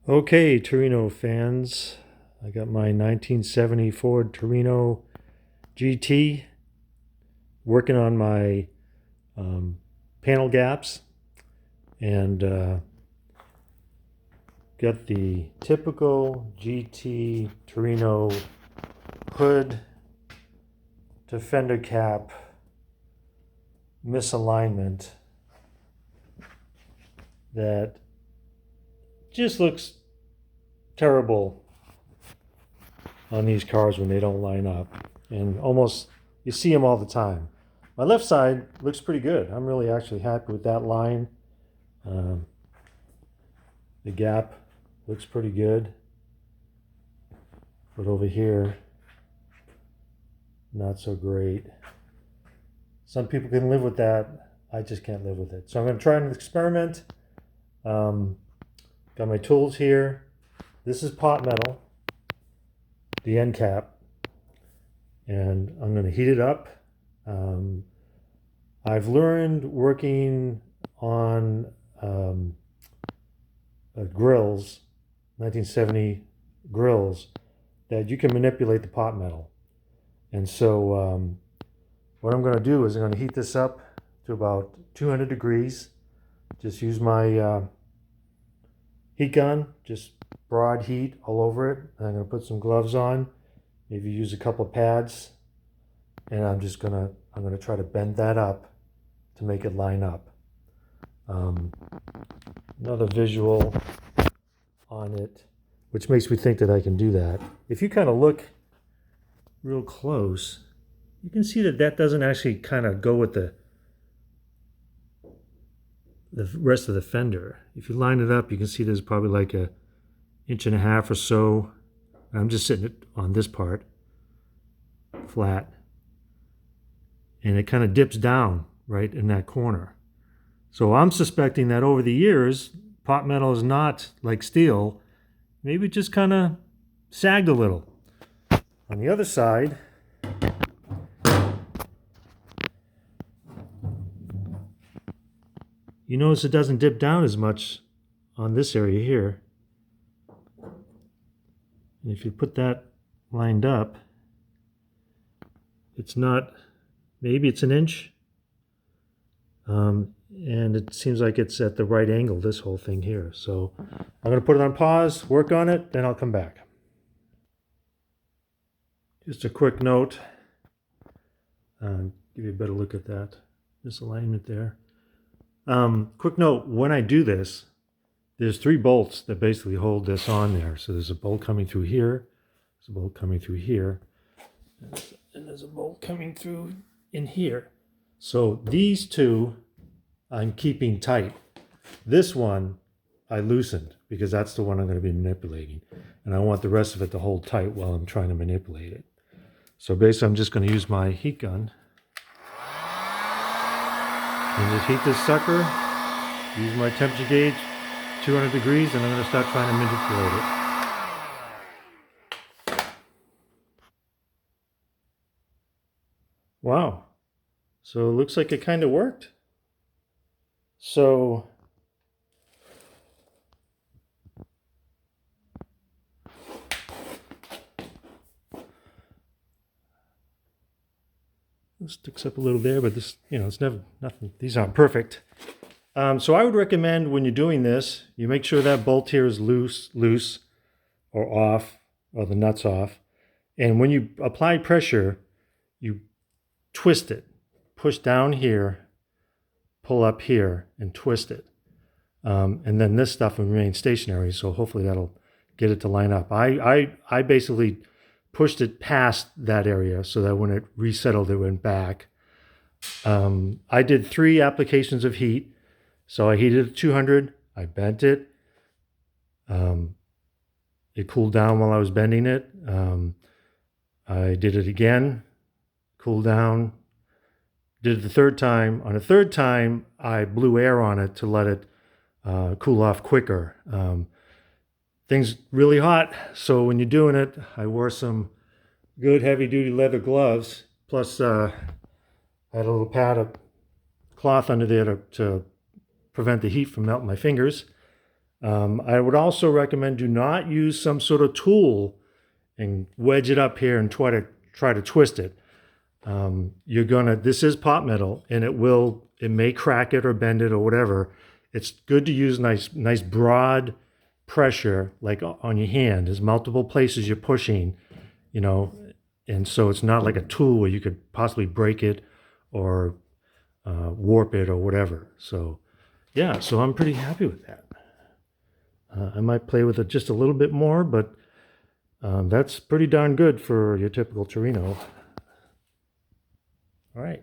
Okay, Torino fans, I got my 1970 Ford Torino GT working on my um, panel gaps and got the typical GT Torino hood to fender cap misalignment that just looks terrible on these cars when they don't line up, and almost you see them all the time. My left side looks pretty good. I'm really actually happy with that line. um, the gap looks pretty good, but over here not so great. Some people can live with that. I just can't live with it, so I'm going to try an experiment. Got my tools here. This is pot metal, the end cap, and I'm going to heat it up. Um, I've learned working on grills, 1970 grills, that you can manipulate the pot metal. And so what I'm going to do is I'm going to heat this up to about 200 degrees. Just use my heat gun, just broad heat all over it. And I'm going to put some gloves on, maybe use a couple of pads, and I'm going to try to bend that up to make it line up. Another visual on it, which makes me think that I can do that. If you kind of look real close, you can see that that doesn't actually kind of go with the rest of the fender. If you line it up, you can see there's probably like a inch and a half or so. I'm just sitting it on this part flat, and it kind of dips down right in that corner. So I'm suspecting that over the years, pot metal is not like steel. Maybe it just kind of sagged a little. On the other side, you notice it doesn't dip down as much on this area here. And if you put that lined up, it's not, maybe it's an inch. And it seems like it's at the right angle, this whole thing here. So I'm going to put it on pause, work on it, then I'll come back. Just a quick note, give you a better look at that misalignment there. Quick note, when I do this, there's 3 bolts that basically hold this on there. So there's a bolt coming through here, there's a bolt coming through here, and there's a bolt coming through in here. So these 2 I'm keeping tight. This one I loosened because that's the one I'm going to be manipulating, and I want the rest of it to hold tight while I'm trying to manipulate it. So basically I'm just going to use my heat gun and just heat this sucker, use my temperature gauge, 200 degrees, and I'm going to start trying to manipulate it. Wow. So it looks like it kind of worked. So it sticks up a little there, but this, it's never nothing. These aren't perfect. So I would recommend when you're doing this, you make sure that bolt here is loose or off, or the nut's off. And when you apply pressure, you twist it, push down here, pull up here, and twist it. And then this stuff will remain stationary, so hopefully that'll get it to line up. I basically pushed it past that area so that when it resettled, it went back. I did 3 applications of heat. So I heated it at 200, I bent it. It cooled down while I was bending it. I did it again, cooled down. Did it the 3rd time. On the 3rd time, I blew air on it to let it cool off quicker. Things really hot, so when you're doing it, I wore some good heavy-duty leather gloves. Plus, I had a little pad of cloth under there to prevent the heat from melting my fingers. I would also recommend do not use some sort of tool and wedge it up here and try to twist it. This is pot metal, and it may crack it or bend it or whatever. It's good to use nice broad pressure, like on your hand. There's multiple places you're pushing, you know, and so it's not like a tool where you could possibly break it or warp it or whatever. So, yeah, so I'm pretty happy with that. I might play with it just a little bit more, but that's pretty darn good for your typical Torino. All right.